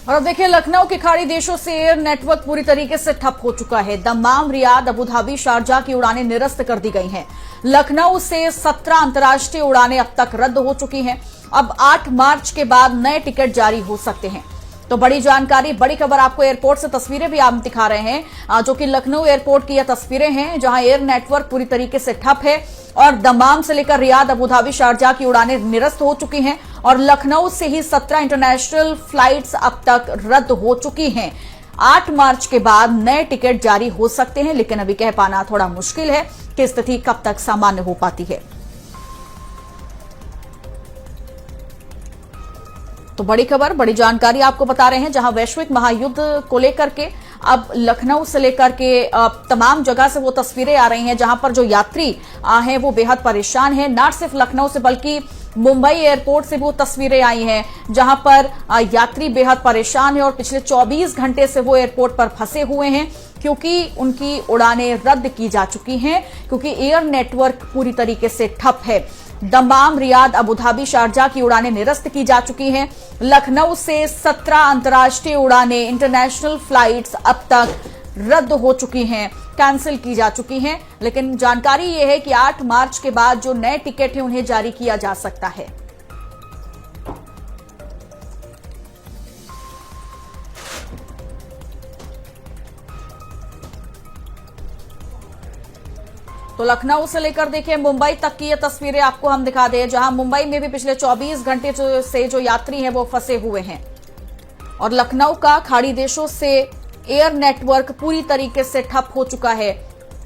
और अब देखिए, लखनऊ के खाड़ी देशों से एयर नेटवर्क पूरी तरीके से ठप हो चुका है। Dammam, Riyadh, Abu Dhabi, Sharjah की उड़ानें निरस्त कर दी गई हैं। लखनऊ से 17 अंतर्राष्ट्रीय उड़ानें अब तक रद्द हो चुकी हैं। अब 8 मार्च के बाद नए टिकट जारी हो सकते हैं। तो बड़ी जानकारी, बड़ी खबर आपको एयरपोर्ट से तस्वीरें भी आप दिखा रहे हैं, जो कि लखनऊ एयरपोर्ट की यह तस्वीरें हैं, जहां एयर नेटवर्क पूरी तरीके से ठप है और दम्माम से लेकर रियाद, अबू धाबी, शारजाह की उड़ानें निरस्त हो चुकी हैं और लखनऊ से ही 17 इंटरनेशनल फ्लाइट्स अब तक रद्द हो चुकी हैं। 8 मार्च के बाद नए टिकट जारी हो सकते हैं, लेकिन अभी कह पाना थोड़ा मुश्किल है कि स्थिति कब तक सामान्य हो पाती है। तो बड़ी खबर, बड़ी जानकारी आपको बता रहे हैं, जहां वैश्विक महायुद्ध को लेकर के अब लखनऊ से लेकर के तमाम जगह से वो तस्वीरें आ रही हैं, जहां पर जो यात्री हैं वो बेहद परेशान हैं। न सिर्फ लखनऊ से बल्कि मुंबई एयरपोर्ट से भी वो तस्वीरें आई हैं, जहां पर यात्री बेहद परेशान हैं और पिछले 24 घंटे से वो एयरपोर्ट पर फंसे हुए हैं, क्योंकि उनकी उड़ानें रद्द की जा चुकी हैं, क्योंकि एयर नेटवर्क पूरी तरीके से ठप है। Dammam, Riyadh, Abu Dhabi, Sharjah की उड़ानें निरस्त की जा चुकी हैं। लखनऊ से 17 अंतर्राष्ट्रीय उड़ानें, इंटरनेशनल फ्लाइट्स अब तक रद्द हो चुकी हैं, कैंसिल की जा चुकी हैं। लेकिन जानकारी यह है कि 8 मार्च के बाद जो नए टिकट हैं उन्हें जारी किया जा सकता है। तो लखनऊ से लेकर देखिए मुंबई तक की ये तस्वीरें आपको हम दिखा दें, जहां मुंबई में भी पिछले 24 घंटे से जो यात्री हैं वो फंसे हुए हैं और लखनऊ का खाड़ी देशों से एयर नेटवर्क पूरी तरीके से ठप हो चुका है।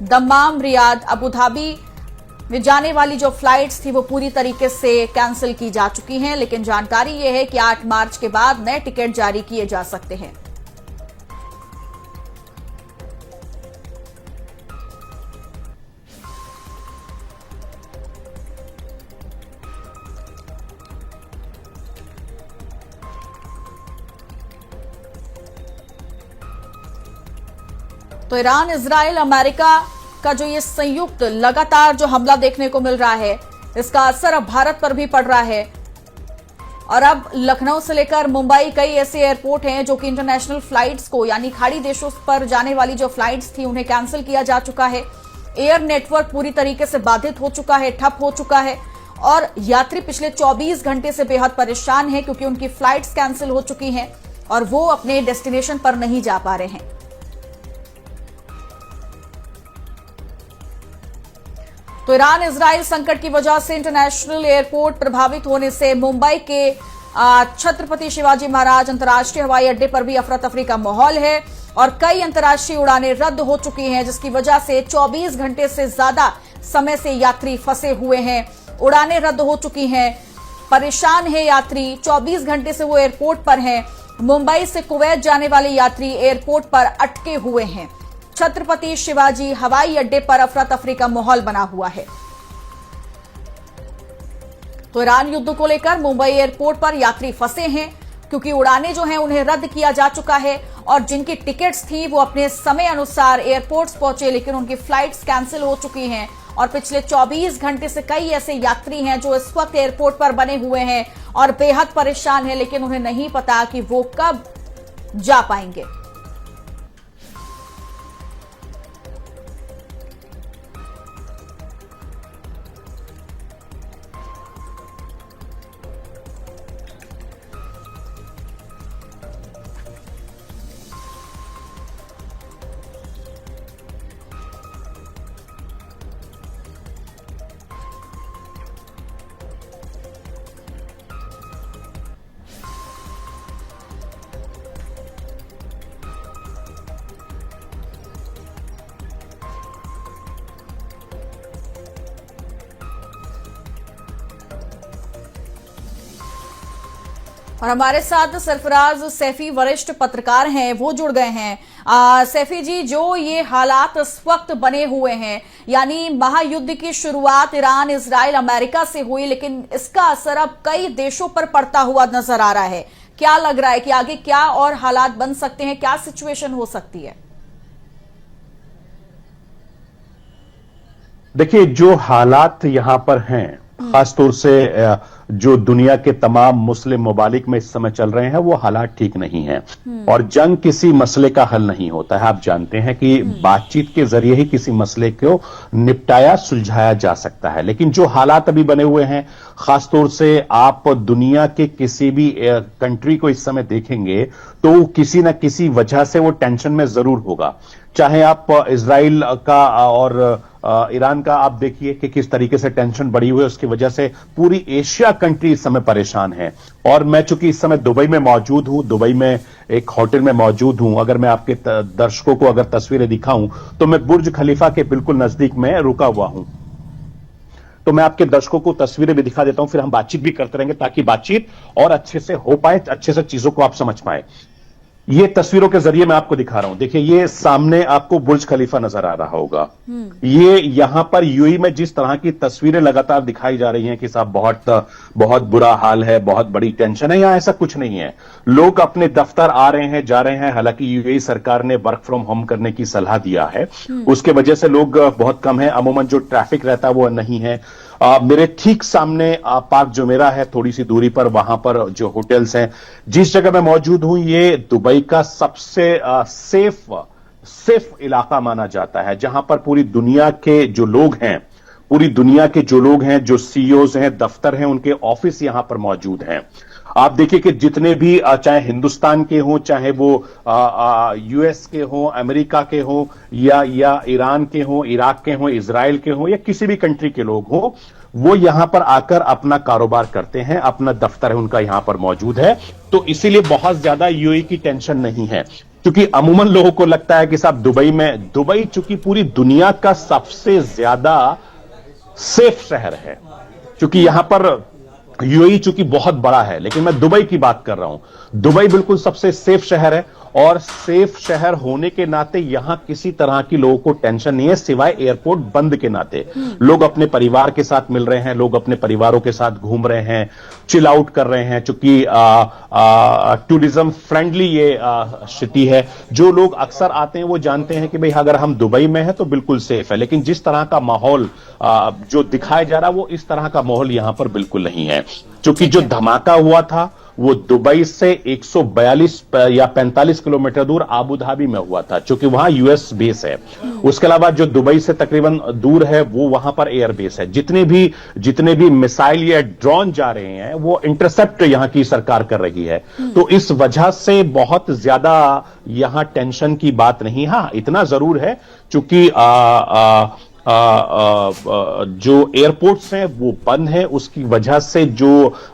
दम्माम, रियाद, अबू धाबी में जाने वाली जो फ्लाइट्स थी वो पूरी तरीके से कैंसिल की जा चुकी हैं, लेकिन जानकारी यह है कि 8 मार्च के बाद नए टिकट जारी किए जा सकते हैं। तो ईरान, इजराइल, अमेरिका का जो ये संयुक्त लगातार जो हमला देखने को मिल रहा है, इसका असर अब भारत पर भी पड़ रहा है। और अब लखनऊ से लेकर मुंबई कई ऐसे एयरपोर्ट हैं जो कि इंटरनेशनल फ्लाइट्स को, यानी खाड़ी देशों पर जाने वाली जो फ्लाइट्स थी उन्हें कैंसिल किया जा चुका है। एयर नेटवर्क पूरी तरीके से बाधित हो चुका है, ठप हो चुका है और यात्री पिछले 24 घंटे से बेहद परेशान हैं, क्योंकि उनकी फ्लाइट्स कैंसिल हो चुकी हैं और वो अपने डेस्टिनेशन पर नहीं जा पा रहे हैं। तो ईरान इजराइल संकट की वजह से इंटरनेशनल एयरपोर्ट प्रभावित होने से मुंबई के छत्रपति शिवाजी महाराज अंतर्राष्ट्रीय हवाई अड्डे पर भी अफरा तफरी का माहौल है और कई अंतर्राष्ट्रीय उड़ानें रद्द हो चुकी हैं, जिसकी वजह से 24 घंटे से ज्यादा समय से यात्री फंसे हुए हैं। उड़ानें रद्द हो चुकी हैं, परेशान है यात्री, 24 घंटे से वो एयरपोर्ट पर हैं। मुंबई से कुवैत जाने वाले यात्री एयरपोर्ट पर अटके हुए हैं। छत्रपति शिवाजी हवाई अड्डे पर अफरा तफरी का माहौल बना हुआ है। तो ईरान युद्ध को लेकर मुंबई एयरपोर्ट पर यात्री फंसे हैं, क्योंकि उड़ानें जो हैं उन्हें रद्द किया जा चुका है और जिनकी टिकट्स थी वो अपने समय अनुसार एयरपोर्ट्स पहुंचे, लेकिन उनकी फ्लाइट्स कैंसिल हो चुकी हैं और पिछले 24 घंटे से कई ऐसे यात्री हैं जो इस वक्त एयरपोर्ट पर बने हुए हैं और बेहद परेशान हैं, लेकिन उन्हें नहीं पता कि वो कब जा पाएंगे। और हमारे साथ सरफराज सैफी वरिष्ठ पत्रकार हैं, वो जुड़ गए हैं। सैफी जी, जो ये हालात इस वक्त बने हुए हैं, यानी महायुद्ध की शुरुआत ईरान, इजराइल, अमेरिका से हुई, लेकिन इसका असर अब कई देशों पर पड़ता हुआ नजर आ रहा है। क्या लग रहा है कि आगे क्या और हालात बन सकते हैं, क्या सिचुएशन हो सकती है? देखिए, जो हालात यहां पर हैं, खासतौर से जो दुनिया के तमाम मुस्लिम ममालिक में इस समय चल रहे हैं, वो हालात ठीक नहीं है। और जंग किसी मसले का हल नहीं होता है। आप जानते हैं कि बातचीत के जरिए ही किसी मसले को निपटाया सुलझाया जा सकता है, लेकिन जो हालात अभी बने हुए हैं, खासतौर से आप दुनिया के किसी भी कंट्री को इस समय देखेंगे तो किसी न किसी वजह से वो टेंशन में जरूर होगा। चाहे आप इजराइल का और ईरान का आप देखिए कि किस तरीके से टेंशन बढ़ी हुई है, उसकी वजह से पूरी एशिया कंट्री इस समय परेशान है। और मैं चूंकि इस समय दुबई में मौजूद हूं, दुबई में एक होटल में मौजूद हूं, अगर मैं आपके दर्शकों को अगर तस्वीरें दिखाऊं तो मैं बुर्ज खलीफा के बिल्कुल नजदीक में रुका हुआ हूं। तो मैं आपके दर्शकों को तस्वीरें भी दिखा देता हूं, फिर हम बातचीत भी करते रहेंगे ताकि बातचीत और अच्छे से हो पाए, अच्छे से चीजों को आप समझ पाए। ये तस्वीरों के जरिए मैं आपको दिखा रहा हूं। देखिए, ये सामने आपको बुर्ज खलीफा नजर आ रहा होगा। ये यहां पर यूएई में जिस तरह की तस्वीरें लगातार दिखाई जा रही हैं कि साहब बहुत बुरा हाल है, बहुत बड़ी टेंशन है, यहां ऐसा कुछ नहीं है। लोग अपने दफ्तर आ रहे हैं, जा रहे हैं। हालांकि यूएई सरकार ने वर्क फ्रॉम होम करने की सलाह दिया है, उसके वजह से लोग बहुत कम है। अमूमन जो ट्रैफिक रहता है वो नहीं है। मेरे ठीक सामने पार्क जुमेरा है, थोड़ी सी दूरी पर, वहां पर जो होटल्स हैं, जिस जगह मैं मौजूद हूं, ये दुबई का सबसे सेफ इलाका माना जाता है, जहां पर पूरी दुनिया के जो लोग हैं, जो सीईओज हैं, दफ्तर हैं, उनके ऑफिस यहां पर मौजूद हैं। आप देखिए कि जितने भी चाहे हिंदुस्तान के हों, चाहे वो यूएस के हों, अमेरिका के हों, या ईरान के हों, इराक के हों, इजराइल के हों, या किसी भी कंट्री के लोग हों, वो यहां पर आकर अपना कारोबार करते हैं, अपना दफ्तर है उनका यहां पर मौजूद है। तो इसीलिए बहुत ज्यादा यूएई की टेंशन नहीं है, क्योंकि अमूमन लोगों को लगता है कि साहब दुबई चूंकि पूरी दुनिया का सबसे ज्यादा सेफ शहर है, क्योंकि यहां पर यूएई चूंकि बहुत बड़ा है, लेकिन मैं दुबई की बात कर रहा हूं। दुबई बिल्कुल सबसे सेफ शहर है, और सेफ शहर होने के नाते यहां किसी तरह की लोगों को टेंशन नहीं है, सिवाय एयरपोर्ट बंद के नाते। लोग अपने परिवार के साथ मिल रहे हैं, लोग अपने परिवारों के साथ घूम रहे हैं, चिल आउट कर रहे हैं, चूंकि टूरिज्म फ्रेंडली ये सिटी है। जो लोग अक्सर आते हैं वो जानते हैं कि भाई अगर हम दुबई में हैं तो बिल्कुल सेफ है, लेकिन जिस तरह का माहौल जो दिखाया जा रहा है वो इस तरह का माहौल यहां पर बिल्कुल नहीं है। क्योंकि जो धमाका हुआ था वो दुबई से 142 या 45 किलोमीटर दूर आबू धाबी में हुआ था, क्योंकि वहां यूएस बेस है। उसके अलावा जो दुबई से तकरीबन दूर है वो वहां पर एयर बेस है। जितने भी मिसाइल या ड्रोन जा रहे हैं वो इंटरसेप्ट यहां की सरकार कर रही है। तो इस वजह से बहुत ज्यादा यहां टेंशन की बात नहीं। हां, इतना जरूर है चूंकि जो एयरपोर्ट्स हैं वो बंद है, उसकी वजह से जो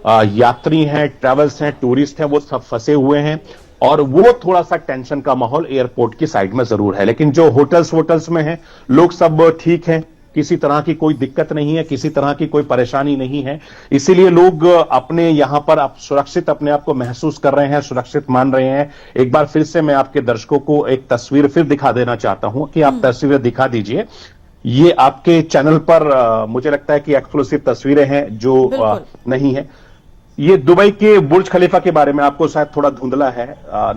यात्री हैं, ट्रैवल्स हैं, टूरिस्ट हैं, वो सब फंसे हुए हैं, और वो थोड़ा सा टेंशन का माहौल एयरपोर्ट की साइड में जरूर है। लेकिन जो होटल्स में हैं, लोग सब ठीक हैं, किसी तरह की कोई दिक्कत नहीं है, किसी तरह की कोई परेशानी नहीं है। इसीलिए लोग अपने यहां पर सुरक्षित अपने आप को महसूस कर रहे हैं, सुरक्षित मान रहे हैं। एक बार फिर से मैं आपके दर्शकों को एक तस्वीर फिर दिखा देना चाहता हूं कि आप तस्वीरें दिखा दीजिए। ये आपके चैनल पर मुझे लगता है कि एक्सक्लूसिव तस्वीरें हैं जो नहीं है। ये दुबई के बुर्ज खलीफा के बारे में आपको शायद थोड़ा धुंधला है,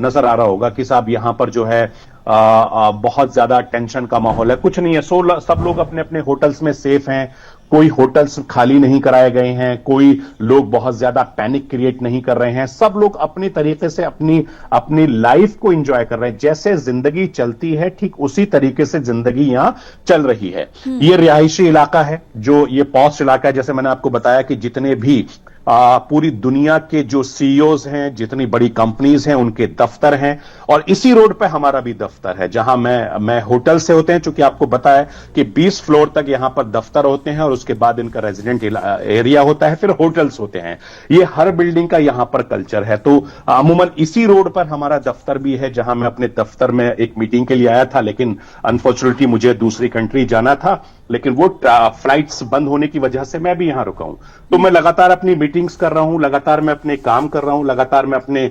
नजर आ रहा होगा कि साहब यहां पर जो है बहुत ज्यादा टेंशन का माहौल है। कुछ नहीं है, सब लोग अपने अपने होटल्स में सेफ हैं, कोई होटल्स खाली नहीं कराए गए हैं, कोई लोग बहुत ज्यादा पैनिक क्रिएट नहीं कर रहे हैं। सब लोग अपनी तरीके से अपनी लाइफ को एंजॉय कर रहे हैं। जैसे जिंदगी चलती है ठीक उसी तरीके से जिंदगी यहां चल रही है। ये रिहायशी इलाका है, जो ये पॉश इलाका है। जैसे मैंने आपको बताया कि जितने भी पूरी दुनिया के जो सीईओज हैं, जितनी बड़ी कंपनीज हैं, उनके दफ्तर हैं, और इसी रोड पे हमारा भी दफ्तर है, जहां मैं होटल से होते हैं, चूंकि आपको बताया कि 20 फ्लोर तक यहां पर दफ्तर होते हैं, और उसके बाद इनका रेजिडेंट एरिया होता है, फिर होटल्स होते हैं। ये हर बिल्डिंग का यहां पर कल्चर है। तो अमूमन इसी रोड पर हमारा दफ्तर भी है, जहां मैं अपने दफ्तर में एक मीटिंग के लिए आया था, लेकिन अनफॉर्चुनेटली मुझे दूसरी कंट्री जाना था, लेकिन वो फ्लाइट्स बंद होने की वजह से मैं भी यहां रुका हूं। तो मैं लगातार अपनी मीटिंग्स कर रहा हूं, लगातार मैं अपने काम कर रहा हूं, लगातार मैं अपने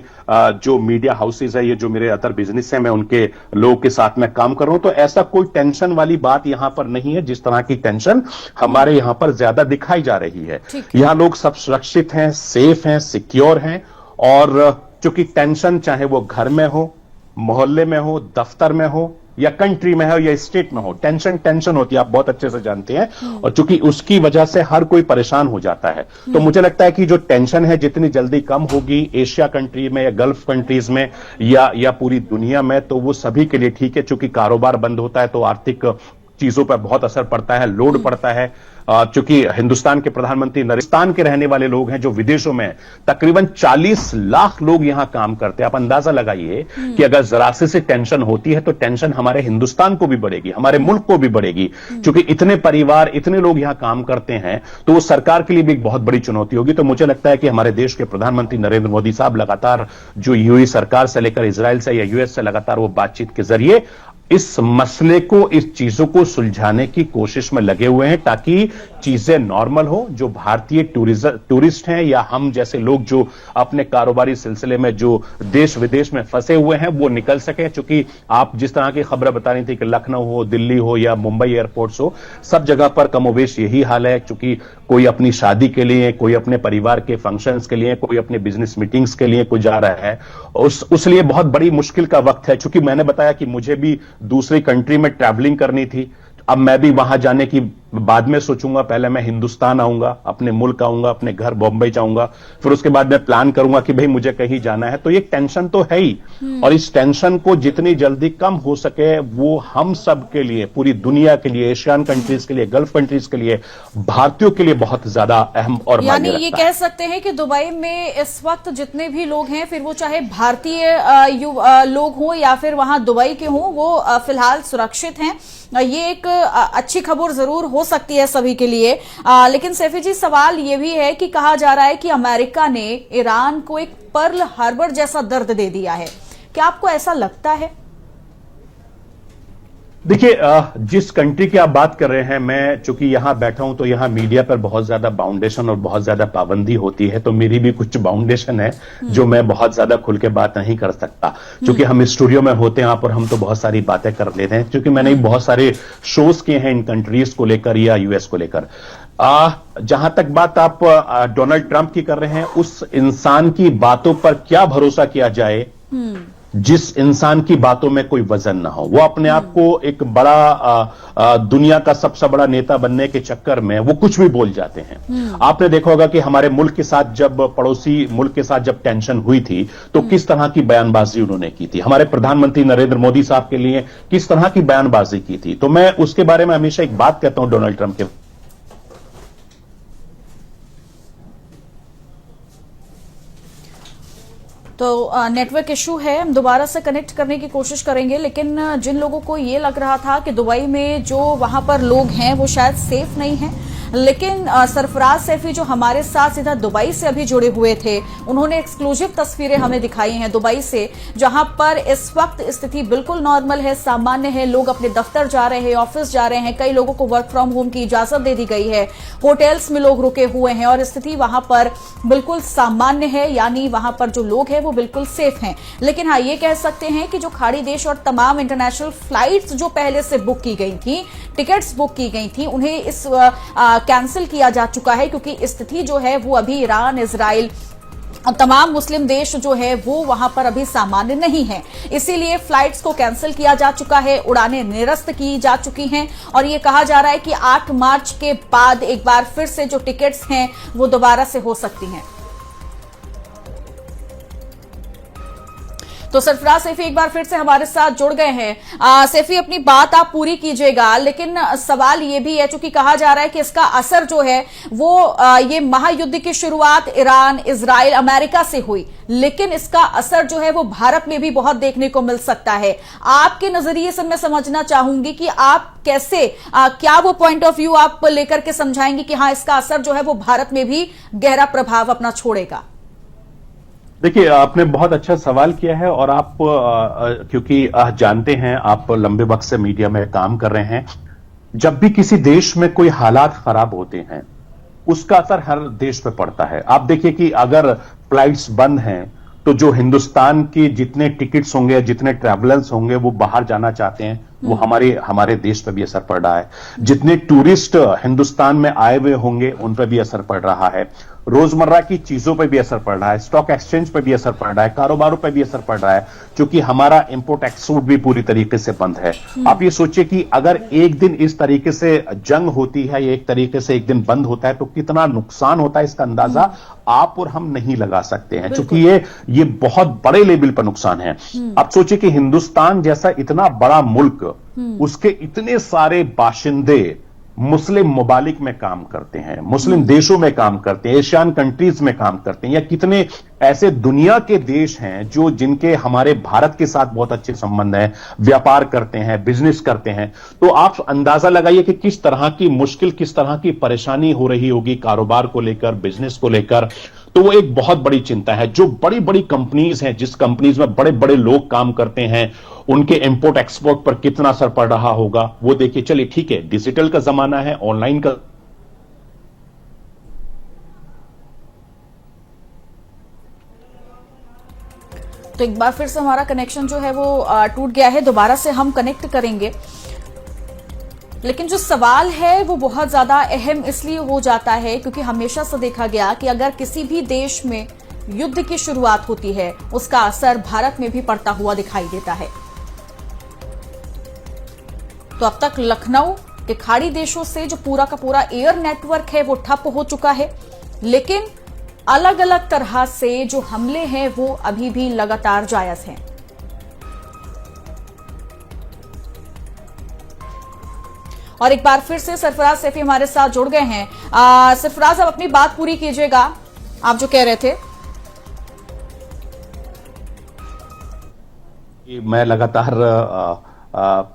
जो मीडिया हाउसेज है, ये जो मेरे अदर बिजनेस है, मैं उनके लोगों के साथ में काम कर रहा हूं। तो ऐसा कोई टेंशन वाली बात यहां पर नहीं है, जिस तरह की टेंशन हमारे यहां पर ज्यादा दिखाई जा रही है। यहां लोग सब सुरक्षित हैं, सेफ हैं, सिक्योर हैं, और चूंकि टेंशन चाहे वो घर में हो, मोहल्ले में हो, दफ्तर में हो, या कंट्री में हो या स्टेट में हो, टेंशन होती है, आप बहुत अच्छे से जानते हैं। और चूंकि उसकी वजह से हर कोई परेशान हो जाता है, तो मुझे लगता है कि जो टेंशन है जितनी जल्दी कम होगी एशिया कंट्री में या गल्फ कंट्रीज में या पूरी दुनिया में, तो वो सभी के लिए ठीक है। चूंकि कारोबार बंद होता है तो आर्थिक चीजों पर बहुत असर पड़ता है, लोड पड़ता है। चूंकि हिंदुस्तान के प्रधानमंत्री हिंदुस्तान के रहने वाले लोग हैं जो विदेशों में, तकरीबन 40 लाख लोग यहां काम करते हैं। आप अंदाजा लगाइए कि अगर जरा से टेंशन होती है तो टेंशन हमारे हिंदुस्तान को भी बढ़ेगी, हमारे मुल्क को भी बढ़ेगी। चूंकि इतने परिवार, इतने लोग यहां काम करते हैं, तो वो सरकार के लिए भी एक बहुत बड़ी चुनौती होगी। तो मुझे लगता है कि हमारे देश के प्रधानमंत्री नरेंद्र मोदी साहब लगातार जो यूएई सरकार से लेकर इजराइल से या यूएस से लगातार वो बातचीत के जरिए इस मसले को, इस चीजों को सुलझाने की कोशिश में लगे हुए हैं, ताकि चीजें नॉर्मल हो। जो भारतीय टूरिस्ट हैं या हम जैसे लोग जो अपने कारोबारी सिलसिले में जो देश विदेश में फंसे हुए हैं वो निकल सके। चूंकि आप जिस तरह की खबरें बता रही थी कि लखनऊ हो, दिल्ली हो या मुंबई एयरपोर्ट्स हो, सब जगह पर कमोवेश यही हाल है। चूंकि कोई अपनी शादी के लिए, कोई अपने परिवार के फंक्शंस के लिए, कोई अपने बिजनेस मीटिंग्स के लिए कोई जा रहा है, उस लिए बहुत बड़ी मुश्किल का वक्त है। चूंकि मैंने बताया कि मुझे भी दूसरी कंट्री में ट्रैवलिंग करनी थी, अब मैं भी वहां जाने की बाद में सोचूंगा। पहले मैं हिंदुस्तान आऊंगा, अपने मुल्क आऊंगा, अपने घर बॉम्बे जाऊंगा, फिर उसके बाद मैं प्लान करूंगा कि भाई मुझे कहीं जाना है। तो ये टेंशन तो है ही, और इस टेंशन को जितनी जल्दी कम हो सके वो हम सब के लिए, पूरी दुनिया के लिए, एशियन कंट्रीज के लिए, गल्फ कंट्रीज के लिए, भारतीयों के लिए बहुत ज्यादा अहम और यानी ये कह सकते हैं कि दुबई में इस वक्त जितने भी लोग हैं, फिर वो चाहे भारतीय लोग हों या फिर वहां दुबई के हों, वो फिलहाल सुरक्षित हैं। ये एक अच्छी खबर जरूर हो सकती है सभी के लिए। लेकिन सैफी जी, सवाल ये भी है कि कहा जा रहा है कि अमेरिका ने ईरान को एक पर्ल हार्बर जैसा दर्द दे दिया है। क्या आपको ऐसा लगता है? देखिए, जिस कंट्री की आप बात कर रहे हैं, मैं चूंकि यहां बैठा हूं तो यहां मीडिया पर बहुत ज्यादा बाउंडेशन और बहुत ज्यादा पाबंदी होती है, तो मेरी भी कुछ बाउंडेशन है जो मैं बहुत ज्यादा खुल के बात नहीं कर सकता। क्योंकि हम स्टूडियो में होते हैं आप और हम तो बहुत सारी बातें कर लेते हैं, क्योंकि मैंने बहुत सारे शोज किए हैं इन कंट्रीज को लेकर या यूएस को लेकर। जहां तक बात आप डोनाल्ड ट्रंप की कर रहे हैं, उस इंसान की बातों पर क्या भरोसा किया जाए जिस इंसान की बातों में कोई वजन ना हो। वो अपने आप को एक बड़ा दुनिया का सबसे बड़ा नेता बनने के चक्कर में वो कुछ भी बोल जाते हैं। आपने देखा होगा कि हमारे मुल्क के साथ जब, पड़ोसी मुल्क के साथ जब टेंशन हुई थी तो किस तरह की बयानबाजी उन्होंने की थी। हमारे प्रधानमंत्री नरेंद्र मोदी साहब के लिए किस तरह की बयानबाजी की थी। तो मैं उसके बारे में हमेशा एक बात कहता हूं डोनाल्ड ट्रंप के। तो नेटवर्क इशू है, हम दोबारा से कनेक्ट करने की कोशिश करेंगे। लेकिन जिन लोगों को ये लग रहा था कि दुबई में जो वहां पर लोग हैं वो शायद सेफ नहीं हैं, लेकिन सरफराज सैफी जो हमारे साथ सीधा दुबई से अभी जुड़े हुए थे, उन्होंने एक्सक्लूसिव तस्वीरें हमें दिखाई हैं दुबई से, जहां पर इस वक्त स्थिति बिल्कुल नॉर्मल है, सामान्य है। लोग अपने दफ्तर जा रहे हैं, ऑफिस जा रहे हैं, कई लोगों को वर्क फ्रॉम होम की इजाजत दे दी गई है, होटल्स में लोग रुके हुए हैं और स्थिति वहां पर बिल्कुल सामान्य है। यानी वहां पर जो लोग हैं वो बिल्कुल सेफ हैं। लेकिन हाँ, ये कह सकते हैं कि जो खाड़ी देश और तमाम इंटरनेशनल फ्लाइट्स जो पहले से बुक की गई थी, टिकट्स बुक की गई थी, उन्हें इस कैंसिल किया जा चुका है, क्योंकि स्थिति जो है वो अभी ईरान, इजराइल और तमाम मुस्लिम देश जो है वो वहां पर अभी सामान्य नहीं है। इसीलिए फ्लाइट्स को कैंसिल किया जा चुका है, उड़ानें निरस्त की जा चुकी हैं और ये कहा जा रहा है कि 8 मार्च के बाद एक बार फिर से जो टिकट्स हैं वो दोबारा से हो सकती हैं। तो सरफराज सैफी एक बार फिर से हमारे साथ जुड़ गए हैं। सैफी, अपनी बात आप पूरी कीजिएगा, लेकिन सवाल ये भी है, चूंकि कहा जा रहा है कि इसका असर जो है वो ये महायुद्ध की शुरुआत ईरान, इजराइल, अमेरिका से हुई, लेकिन इसका असर जो है वो भारत में भी बहुत देखने को मिल सकता है। आपके नजरिए से मैं समझना चाहूंगी कि आप कैसे, क्या वो पॉइंट ऑफ व्यू आप लेकर के समझाएंगे कि हाँ, इसका असर जो है वो भारत में भी गहरा प्रभाव अपना छोड़ेगा। देखिए, आपने बहुत अच्छा सवाल किया है और आप क्योंकि जानते हैं, आप लंबे वक्त से मीडिया में काम कर रहे हैं, जब भी किसी देश में कोई हालात खराब होते हैं उसका असर हर देश पे पड़ता है। आप देखिए कि अगर फ्लाइट्स बंद हैं तो जो हिंदुस्तान की जितने टिकट्स होंगे, जितने ट्रैवलर्स होंगे वो बाहर जाना चाहते हैं, वो हमारे देश पे भी असर पड़ रहा है। जितने टूरिस्ट हिंदुस्तान में आए हुए होंगे उन पर भी असर पड़ रहा है। रोजमर्रा की चीजों पर भी असर पड़ रहा है, स्टॉक एक्सचेंज पर भी असर पड़ रहा है, कारोबारों पर भी असर पड़ रहा है, क्योंकि हमारा इंपोर्ट एक्सपोर्ट भी पूरी तरीके से बंद है। आप ये सोचिए कि अगर एक दिन इस तरीके से जंग होती है या एक तरीके से एक दिन बंद होता है तो कितना नुकसान होता है, इसका अंदाजा आप और हम नहीं लगा सकते हैं, क्योंकि ये बहुत बड़े लेवल पर नुकसान है। आप सोचिए कि हिंदुस्तान जैसा इतना बड़ा मुल्क, उसके इतने सारे बाशिंदे मुस्लिम ममालिक में काम करते हैं, मुस्लिम देशों में काम करते हैं, एशियन कंट्रीज में काम करते हैं, या कितने ऐसे दुनिया के देश हैं जो जिनके हमारे भारत के साथ बहुत अच्छे संबंध हैं, व्यापार करते हैं, बिजनेस करते हैं। तो आप अंदाजा लगाइए कि किस तरह की मुश्किल, किस तरह की परेशानी हो रही होगी कारोबार को लेकर, बिजनेस को लेकर। तो वो एक बहुत बड़ी चिंता है। जो बड़ी बड़ी कंपनीज हैं, जिस कंपनीज में बड़े बड़े लोग काम करते हैं, उनके इंपोर्ट एक्सपोर्ट पर कितना असर पड़ रहा होगा वो देखिए। चलिए ठीक है, डिजिटल का जमाना है, ऑनलाइन का तो एक बार फिर से हमारा कनेक्शन जो है वो टूट गया है, दोबारा से हम कनेक्ट करेंगे। लेकिन जो सवाल है वो बहुत ज्यादा अहम इसलिए हो जाता है क्योंकि हमेशा से देखा गया कि अगर किसी भी देश में युद्ध की शुरुआत होती है उसका असर भारत में भी पड़ता हुआ दिखाई देता है। तो अब तक लखनऊ के खाड़ी देशों से जो पूरा का पूरा एयर नेटवर्क है वो ठप हो चुका है, लेकिन अलग अलग तरह से जो हमले हैं वो अभी भी लगातार जायज हैं। और एक बार फिर से सरफराज सैफी हमारे साथ जुड़ गए हैं। सरफराज, आप अपनी बात पूरी कीजिएगा, आप जो कह रहे थे। मैं लगातार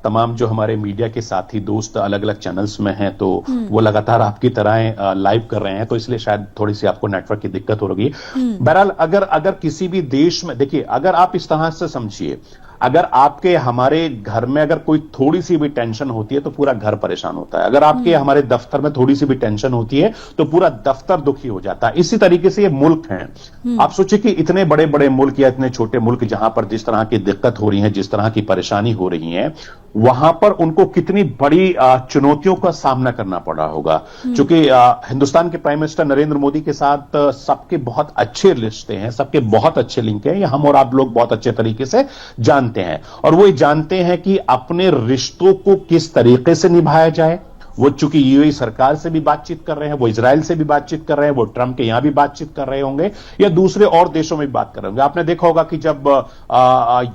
तमाम जो हमारे मीडिया के साथी दोस्त अलग अलग चैनल्स में हैं, तो वो लगातार आपकी तरह लाइव कर रहे हैं, तो इसलिए शायद थोड़ी सी आपको नेटवर्क की दिक्कत हो रही है। बहरहाल अगर किसी भी देश में देखिए, अगर आप इस तरह से समझिए, अगर आपके हमारे घर में अगर कोई थोड़ी सी भी टेंशन होती है तो पूरा घर परेशान होता है। अगर आपके हमारे दफ्तर में थोड़ी सी भी टेंशन होती है तो पूरा दफ्तर दुखी हो जाता है। इसी तरीके से ये मुल्क हैं। आप सोचिए कि इतने बड़े बड़े मुल्क या इतने छोटे मुल्क जहां पर जिस तरह की दिक्कत हो रही है, जिस तरह की परेशानी हो रही है, वहां पर उनको कितनी बड़ी चुनौतियों का सामना करना पड़ा होगा। क्योंकि हिंदुस्तान के प्राइम मिनिस्टर नरेंद्र मोदी के साथ सबके बहुत अच्छे रिश्ते हैं, सबके बहुत अच्छे लिंक हैं, ये हम और आप लोग बहुत अच्छे तरीके से जानते हैं। और वो ये जानते हैं कि अपने रिश्तों को किस तरीके से निभाया जाए। वो चूंकि यूएई सरकार से भी बातचीत कर रहे हैं, वो इजराइल से भी बातचीत कर रहे हैं, वो ट्रंप के यहां भी बातचीत कर रहे होंगे या दूसरे और देशों में भी बात कर रहे होंगे। आपने देखा होगा कि जब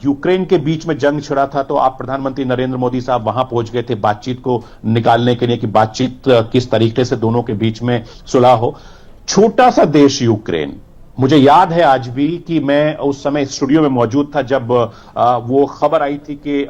यूक्रेन के बीच में जंग छिड़ा था तो आप प्रधानमंत्री नरेंद्र मोदी साहब वहां पहुंच गए थे बातचीत को निकालने के लिए कि बातचीत किस तरीके से दोनों के बीच में सुलह हो। छोटा सा देश यूक्रेन, मुझे याद है आज भी कि मैं उस समय स्टूडियो में मौजूद था जब वो खबर आई थी कि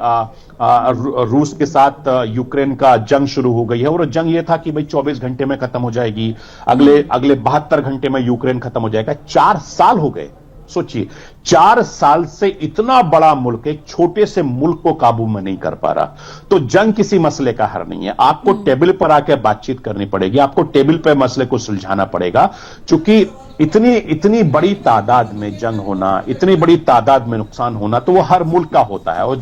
रूस के साथ यूक्रेन का जंग शुरू हो गई है, और जंग ये था कि भाई 24 घंटे में खत्म हो जाएगी, अगले 72 घंटे में यूक्रेन खत्म हो जाएगा। 4 साल हो गए। सोचिए, 4 साल से इतना बड़ा मुल्क एक छोटे से मुल्क को काबू में नहीं कर पा रहा। तो जंग किसी मसले का हल नहीं है। आपको टेबल पर आकर बातचीत करनी पड़ेगी, आपको टेबल पर मसले को सुलझाना पड़ेगा। क्योंकि इतनी बड़ी तादाद में जंग होना, इतनी बड़ी तादाद में नुकसान होना तो वो हर मुल्क का होता है, और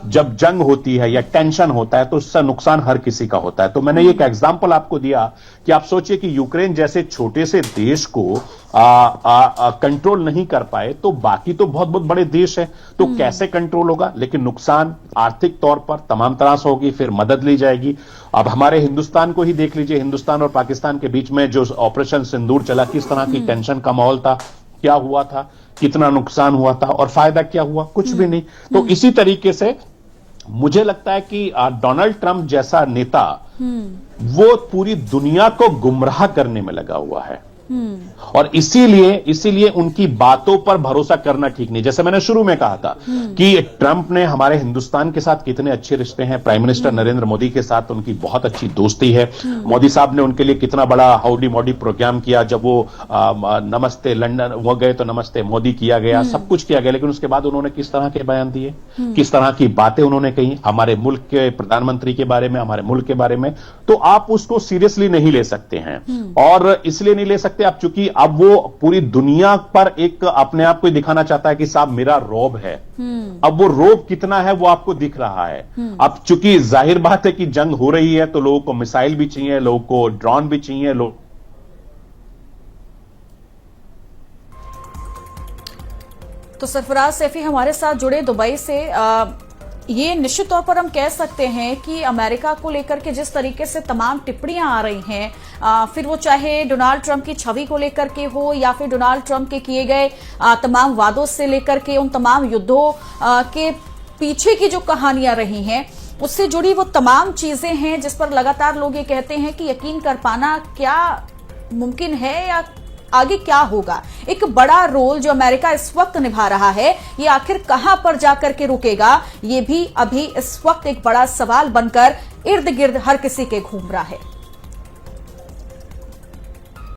जब जंग होती है या टेंशन होता है तो उससे नुकसान हर किसी का होता है। तो मैंने एक एग्जांपल आपको दिया कि आप सोचिए कि यूक्रेन जैसे छोटे से देश को कंट्रोल नहीं कर पाए तो बाकी तो बहुत बहुत बड़े देश है, तो कैसे कंट्रोल होगा। लेकिन नुकसान आर्थिक तौर पर तमाम तरह से होगी, फिर मदद ली जाएगी। अब हमारे हिंदुस्तान को ही देख लीजिए, हिंदुस्तान और पाकिस्तान के बीच में जो ऑपरेशन सिंदूर चला, किस तरह की टेंशन का माहौल था, क्या हुआ था, कितना नुकसान हुआ था और फायदा क्या हुआ, कुछ भी नहीं। तो इसी तरीके से मुझे लगता है कि डोनाल्ड ट्रंप जैसा नेता वो पूरी दुनिया को गुमराह करने में लगा हुआ है, और इसीलिए उनकी बातों पर भरोसा करना ठीक नहीं। जैसे मैंने शुरू में कहा था कि ट्रंप ने हमारे हिंदुस्तान के साथ कितने अच्छे रिश्ते हैं, प्राइम मिनिस्टर नरेंद्र मोदी के साथ उनकी बहुत अच्छी दोस्ती है। मोदी साहब ने उनके लिए कितना बड़ा हाउडी मोदी प्रोग्राम किया, जब वो नमस्ते लंदन वो गए तो नमस्ते मोदी किया गया, सब कुछ किया गया। लेकिन उसके बाद उन्होंने किस तरह के बयान दिए, किस तरह की बातें उन्होंने कही हमारे मुल्क के प्रधानमंत्री के बारे में, हमारे मुल्क के बारे में, तो आप उसको सीरियसली नहीं ले सकते हैं। और इसलिए नहीं ले सकते आप चूंकि अब वो पूरी दुनिया पर एक अपने आप को दिखाना चाहता है कि साहब मेरा रौब है। अब वो रौब कितना है वो आपको दिख रहा है। अब चूंकि जाहिर बात है कि जंग हो रही है तो लोगों को मिसाइल भी चाहिए, लोगों को ड्रोन भी चाहिए, तो सरफराज सैफी हमारे साथ जुड़े दुबई से। ये निश्चित तौर पर हम कह सकते हैं कि अमेरिका को लेकर के जिस तरीके से तमाम टिप्पणियां आ रही हैं, फिर वो चाहे डोनाल्ड ट्रंप की छवि को लेकर के हो या फिर डोनाल्ड ट्रंप के किए गए तमाम वादों से लेकर के उन तमाम युद्धों के पीछे की जो कहानियां रही हैं, उससे जुड़ी वो तमाम चीजें हैं जिस पर लगातार लोग ये कहते हैं कि यकीन कर पाना क्या मुमकिन है या आगे क्या होगा। एक बड़ा रोल जो अमेरिका इस वक्त निभा रहा है, ये आखिर कहां पर जाकर के रुकेगा, ये भी अभी इस वक्त एक बड़ा सवाल बनकर इर्द गिर्द हर किसी के घूम रहा है।